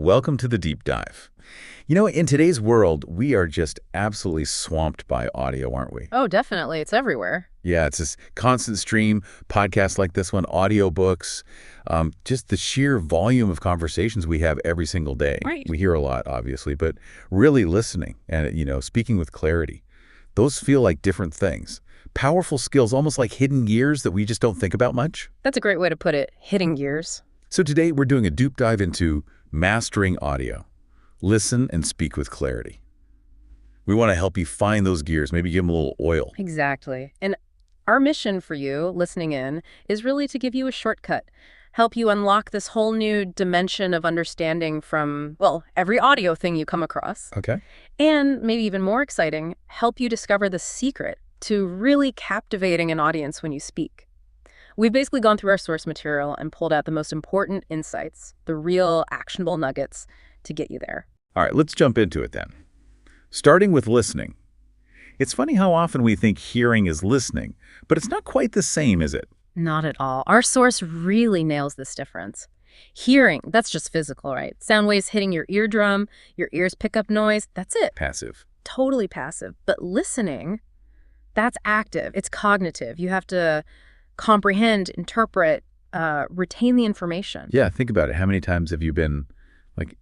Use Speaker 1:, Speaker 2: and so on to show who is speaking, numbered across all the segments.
Speaker 1: Welcome to the Deep Dive. In today's world, we are just absolutely swamped by audio, aren't we?
Speaker 2: Oh, definitely. It's everywhere.
Speaker 1: Yeah, it's this constant stream, podcasts like this one, audiobooks, just the sheer volume of conversations we have every single day.
Speaker 2: Right.
Speaker 1: We hear a lot, obviously, but really listening and, speaking with clarity, those feel like different things. Powerful skills, almost like hidden gears that we just don't think about much.
Speaker 2: That's a great way to put it, hitting gears.
Speaker 1: So today we're doing a deep dive into mastering audio. Listen and speak with clarity. We want to help you find those gears, maybe give them a little oil.
Speaker 2: Exactly. And our mission for you, listening in, is really to give you a shortcut, help you unlock this whole new dimension of understanding from, well, every audio thing you come across.
Speaker 1: Okay.
Speaker 2: And maybe even more exciting, help you discover the secret to really captivating an audience when you speak. We've basically gone through our source material and pulled out the most important insights, the real actionable nuggets to get you there.
Speaker 1: All right, let's jump into it then. Starting with listening. It's funny how often we think hearing is listening, but it's not quite the same, is it?
Speaker 2: Not at all. Our source really nails this difference. Hearing, that's just physical, right? Sound waves hitting your eardrum, your ears pick up noise, that's it.
Speaker 1: Passive.
Speaker 2: Totally passive. But listening, that's active. It's cognitive. You have to comprehend, interpret, retain the information.
Speaker 1: Yeah, think about it. How many times have you been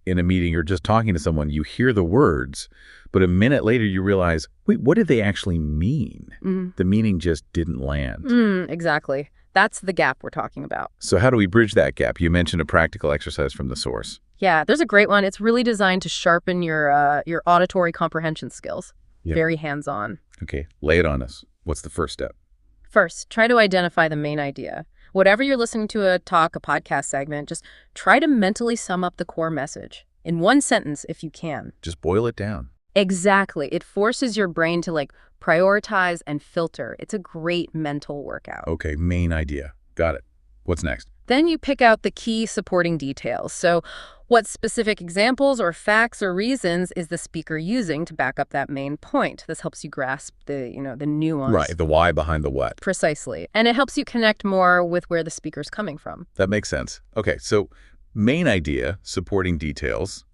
Speaker 1: in a meeting or just talking to someone, you hear the words, but a minute later you realize, wait, what did they actually mean? The meaning just didn't land.
Speaker 2: Exactly. That's the gap we're talking about.
Speaker 1: So how do we bridge that gap? You mentioned a practical exercise from the source.
Speaker 2: Yeah, there's a great one. It's really designed to sharpen your auditory comprehension skills.
Speaker 1: Yeah.
Speaker 2: Very hands-on.
Speaker 1: Okay, lay it on us. What's the first step?
Speaker 2: First, try to identify the main idea. Whatever you're listening to, a talk, a podcast segment, just try to mentally sum up the core message in one sentence if you can.
Speaker 1: Just boil it down.
Speaker 2: Exactly. It forces your brain to prioritize and filter. It's a great mental workout.
Speaker 1: Okay, main idea. Got it. What's next?
Speaker 2: Then you pick out the key supporting details. So what specific examples or facts or reasons is the speaker using to back up that main point? This helps you grasp the nuance.
Speaker 1: Right, the why behind the what.
Speaker 2: Precisely. And it helps you connect more with where the speaker's coming from.
Speaker 1: That makes sense. Okay, so main idea, supporting details.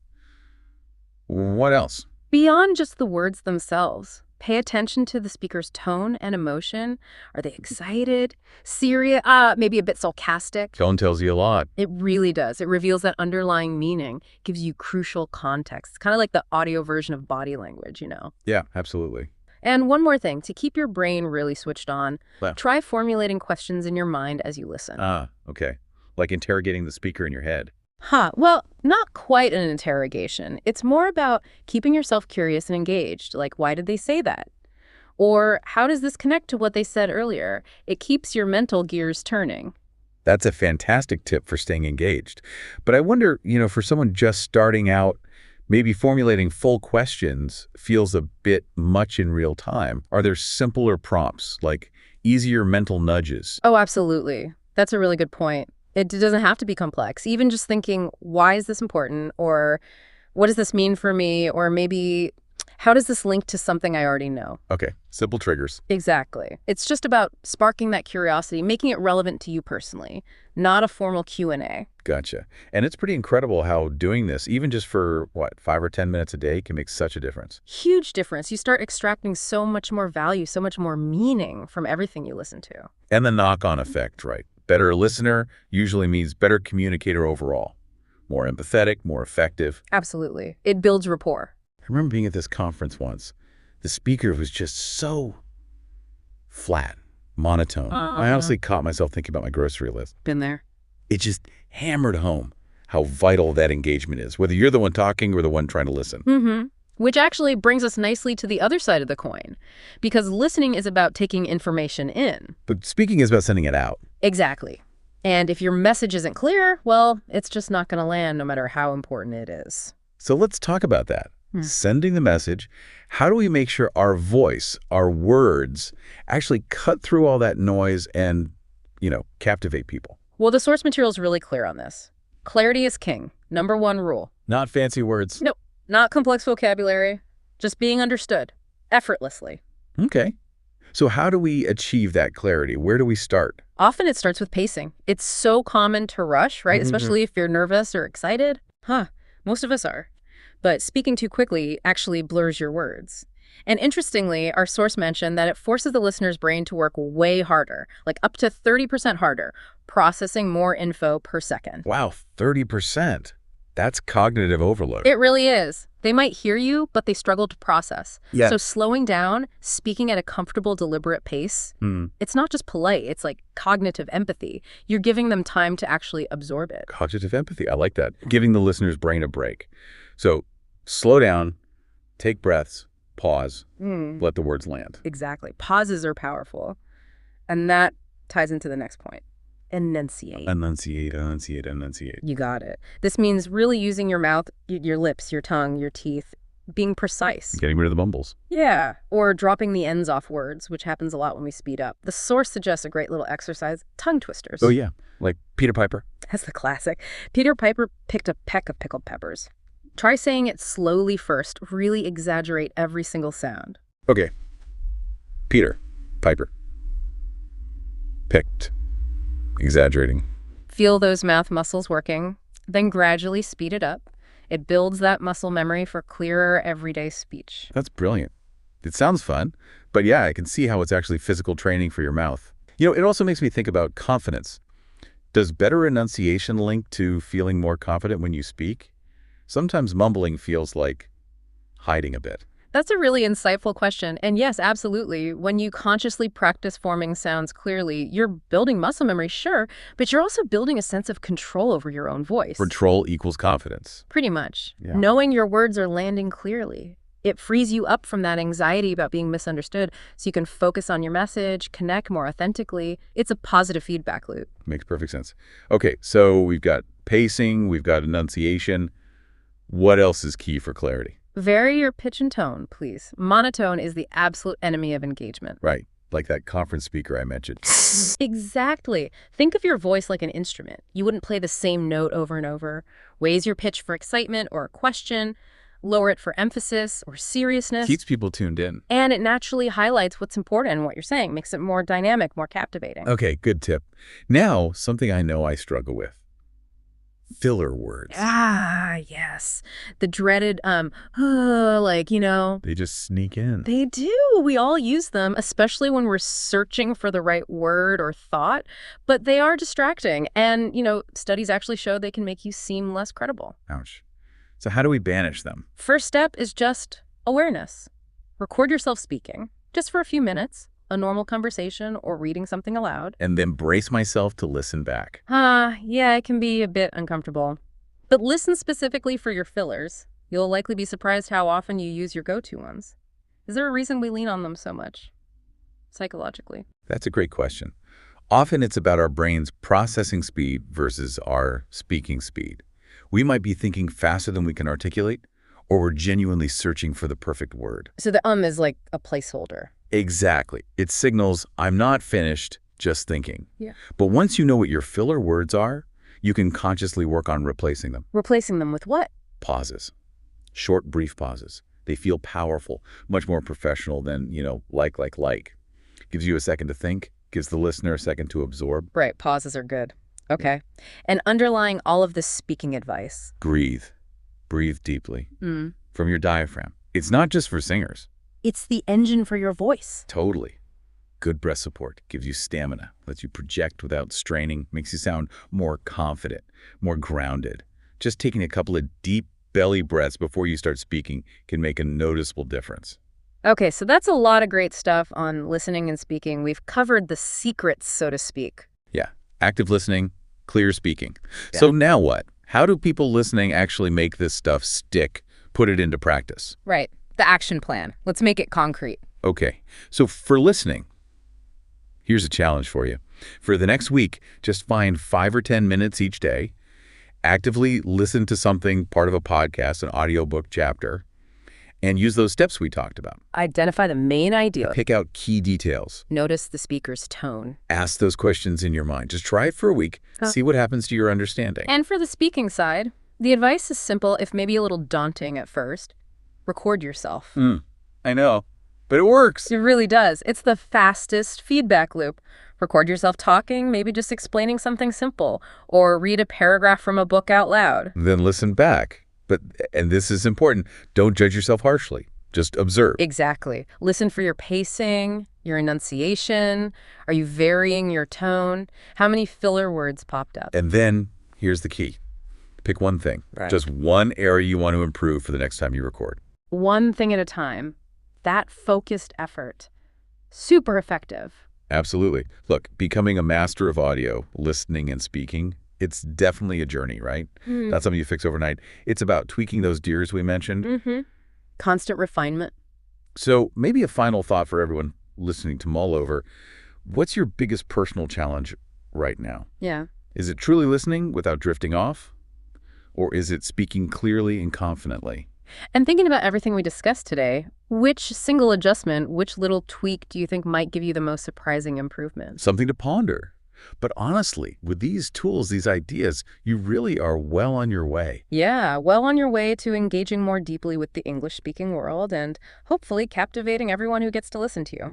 Speaker 1: What else?
Speaker 2: Beyond just the words themselves, pay attention to the speaker's tone and emotion. Are they excited, serious, maybe a bit sarcastic?
Speaker 1: Tone tells you a lot.
Speaker 2: It really does. It reveals that underlying meaning, gives you crucial context. It's kind of like the audio version of body language,
Speaker 1: Yeah, absolutely.
Speaker 2: And one more thing, to keep your brain really switched on, try formulating questions in your mind as you listen.
Speaker 1: Okay. Like interrogating the speaker in your head.
Speaker 2: Well, not quite an interrogation. It's more about keeping yourself curious and engaged. Like, why did they say that? Or how does this connect to what they said earlier? It keeps your mental gears turning.
Speaker 1: That's a fantastic tip for staying engaged. But I wonder, for someone just starting out, maybe formulating full questions feels a bit much in real time. Are there simpler prompts, like easier mental nudges?
Speaker 2: Oh, absolutely. That's a really good point. It doesn't have to be complex. Even just thinking, why is this important? Or what does this mean for me? Or maybe, how does this link to something I already know?
Speaker 1: Okay, simple triggers.
Speaker 2: Exactly. It's just about sparking that curiosity, making it relevant to you personally, not a formal Q&A.
Speaker 1: Gotcha. And it's pretty incredible how doing this, even just for, 5 or 10 minutes a day, can make such a difference.
Speaker 2: Huge difference. You start extracting so much more value, so much more meaning from everything you listen to.
Speaker 1: And the knock-on effect, right? Better listener usually means better communicator overall. More empathetic, more effective.
Speaker 2: Absolutely. It builds rapport.
Speaker 1: I remember being at this conference once. The speaker was just so flat, monotone. I honestly caught myself thinking about my grocery list.
Speaker 2: Been there.
Speaker 1: It just hammered home how vital that engagement is, whether you're the one talking or the one trying to listen.
Speaker 2: Which actually brings us nicely to the other side of the coin, because listening is about taking information in.
Speaker 1: But speaking is about sending it out.
Speaker 2: Exactly. And if your message isn't clear, well, it's just not going to land no matter how important it is.
Speaker 1: So let's talk about that. Sending the message. How do we make sure our voice, our words, actually cut through all that noise and, captivate people?
Speaker 2: Well, the source material is really clear on this. Clarity is king. Number one rule.
Speaker 1: Not fancy words.
Speaker 2: Nope. Not complex vocabulary, just being understood, effortlessly.
Speaker 1: Okay. So how do we achieve that clarity? Where do we start?
Speaker 2: Often it starts with pacing. It's so common to rush, right? Especially if you're nervous or excited. Most of us are. But speaking too quickly actually blurs your words. And interestingly, our source mentioned that it forces the listener's brain to work way harder, like up to 30% harder, processing more info per second.
Speaker 1: Wow, 30%. That's cognitive overload.
Speaker 2: It really is. They might hear you, but they struggle to process.
Speaker 1: Yeah.
Speaker 2: So slowing down, speaking at a comfortable, deliberate pace, it's not just polite, it's like cognitive empathy. You're giving them time to actually absorb it.
Speaker 1: Cognitive empathy. I like that. Giving the listener's brain a break. So slow down, take breaths, pause, let the words land.
Speaker 2: Exactly. Pauses are powerful. And that ties into the next point. Enunciate.
Speaker 1: Enunciate, enunciate, enunciate.
Speaker 2: You got it. This means really using your mouth, your lips, your tongue, your teeth, being precise.
Speaker 1: Getting rid of the mumbles.
Speaker 2: Yeah, or dropping the ends off words, which happens a lot when we speed up. The source suggests a great little exercise, tongue twisters.
Speaker 1: Oh, yeah, like Peter Piper.
Speaker 2: That's the classic. Peter Piper picked a peck of pickled peppers. Try saying it slowly first. Really exaggerate every single sound.
Speaker 1: Okay. Peter Piper. Picked. Exaggerating.
Speaker 2: Feel those mouth muscles working, then gradually speed it up. It builds that muscle memory for clearer everyday speech.
Speaker 1: That's brilliant. It sounds fun, but yeah, I can see how it's actually physical training for your mouth. You know, it also makes me think about confidence. Does better enunciation link to feeling more confident when you speak? Sometimes mumbling feels like hiding a bit.
Speaker 2: That's a really insightful question. And yes, absolutely. When you consciously practice forming sounds clearly, you're building muscle memory, sure, but you're also building a sense of control over your own voice.
Speaker 1: Control equals confidence.
Speaker 2: Pretty much.
Speaker 1: Yeah.
Speaker 2: Knowing your words are landing clearly. It frees you up from that anxiety about being misunderstood so you can focus on your message, connect more authentically. It's a positive feedback loop.
Speaker 1: Makes perfect sense. Okay, so we've got pacing, we've got enunciation. What else is key for clarity?
Speaker 2: Vary your pitch and tone, please. Monotone is the absolute enemy of engagement.
Speaker 1: Right, like that conference speaker I mentioned.
Speaker 2: Exactly. Think of your voice like an instrument. You wouldn't play the same note over and over. Raise your pitch for excitement or a question. Lower it for emphasis or seriousness.
Speaker 1: Keeps people tuned in.
Speaker 2: And it naturally highlights what's important in what you're saying, makes it more dynamic, more captivating.
Speaker 1: Okay, good tip. Now, something I know I struggle with. Filler words.
Speaker 2: Ah, yes. The dreaded, they
Speaker 1: just sneak in.
Speaker 2: They do. We all use them, especially when we're searching for the right word or thought. But they are distracting. And, studies actually show they can make you seem less credible.
Speaker 1: Ouch. So how do we banish them?
Speaker 2: First step is just awareness. Record yourself speaking, just for a few minutes, a normal conversation or reading something aloud.
Speaker 1: And then brace myself to listen back.
Speaker 2: Yeah, it can be a bit uncomfortable. But listen specifically for your fillers. You'll likely be surprised how often you use your go-to ones. Is there a reason we lean on them so much, psychologically?
Speaker 1: That's a great question. Often it's about our brain's processing speed versus our speaking speed. We might be thinking faster than we can articulate, or we're genuinely searching for the perfect word.
Speaker 2: So the is like a placeholder.
Speaker 1: Exactly. It signals, I'm not finished, just thinking.
Speaker 2: Yeah.
Speaker 1: But once you know what your filler words are, you can consciously work on replacing them.
Speaker 2: Replacing them with what?
Speaker 1: Pauses. Short, brief pauses. They feel powerful, much more professional than, like. Gives you a second to think, gives the listener a second to absorb.
Speaker 2: Right, pauses are good. Okay. And underlying all of this speaking advice.
Speaker 1: Breathe. Breathe deeply. From your diaphragm. It's not just for singers.
Speaker 2: It's the engine for your voice.
Speaker 1: Totally. Good breath support gives you stamina, lets you project without straining, makes you sound more confident, more grounded. Just taking a couple of deep belly breaths before you start speaking can make a noticeable difference.
Speaker 2: Okay, so that's a lot of great stuff on listening and speaking. We've covered the secrets, so to speak.
Speaker 1: Yeah. Active listening, clear speaking.
Speaker 2: Yeah.
Speaker 1: So now what? How do people listening actually make this stuff stick, put it into practice?
Speaker 2: Right. The action plan. Let's make it concrete.
Speaker 1: Okay. So for listening, here's a challenge for you. For the next week, just find 5 or 10 minutes each day, actively listen to something, part of a podcast, an audiobook chapter, and use those steps we talked about.
Speaker 2: Identify the main idea.
Speaker 1: Pick out key details.
Speaker 2: Notice the speaker's tone.
Speaker 1: Ask those questions in your mind. Just try it for a week. See what happens to your understanding.
Speaker 2: And for the speaking side, the advice is simple, if maybe a little daunting at first. Record yourself.
Speaker 1: I know, but it works.
Speaker 2: It really does. It's the fastest feedback loop. Record yourself talking, maybe just explaining something simple, or read a paragraph from a book out loud.
Speaker 1: Then listen back. But, and this is important, don't judge yourself harshly. Just observe.
Speaker 2: Exactly. Listen for your pacing, your enunciation. Are you varying your tone? How many filler words popped up?
Speaker 1: And then, here's the key. Pick one thing.
Speaker 3: Right.
Speaker 1: Just one area you want to improve for the next time you record.
Speaker 2: One thing at a time. That focused effort. Super effective.
Speaker 1: Absolutely. Look, becoming a master of audio, listening and speaking, it's definitely a journey, right? Not something you fix overnight. It's about tweaking those gears we mentioned.
Speaker 2: Constant refinement.
Speaker 1: So maybe a final thought for everyone listening to mull over. What's your biggest personal challenge right now?
Speaker 2: Yeah.
Speaker 1: Is it truly listening without drifting off? Or is it speaking clearly and confidently?
Speaker 2: And thinking about everything we discussed today, which single adjustment, which little tweak do you think might give you the most surprising improvement?
Speaker 1: Something to ponder. But honestly, with these tools, these ideas, you really are well on your way.
Speaker 2: Yeah, well on your way to engaging more deeply with the English-speaking world and hopefully captivating everyone who gets to listen to you.